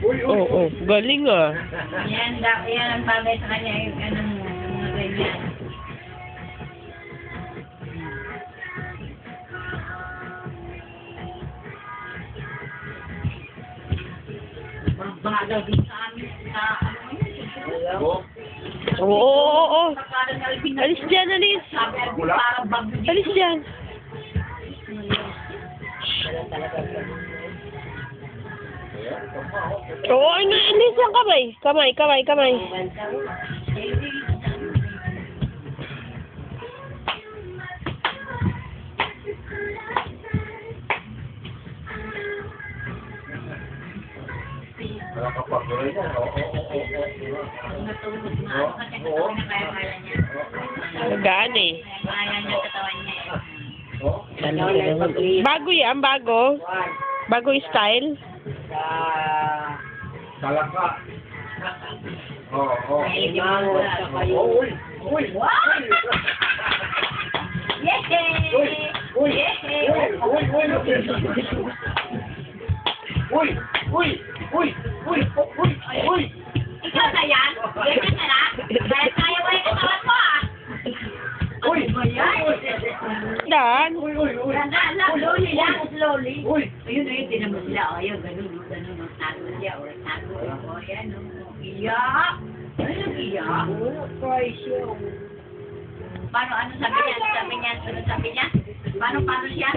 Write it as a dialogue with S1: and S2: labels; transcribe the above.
S1: Oo, galing ah.
S2: Yan ang bagay sa kanya, yung mga ganyan. Bagal din sa amin,
S1: Oo. Alis dyan, alis. Alis dyan. Oo, alis ang kamay. Kamay. Magaan eh. Bago yan, bago. Bago yung style.
S3: Talaka. Oo. Uy. Uy.
S2: Ikaw na yan? Ganyan na na? Kaya mo yung katawan mo ah.
S3: Uy.
S1: Dan.
S2: Slowly.
S3: Uy.
S2: Ayun, tinan mo sila. O, ayun, ganun. Tago siya. O, tago. O, yan. Iyak. Ano iyak? Paano, ano sabi niya? Paano siya?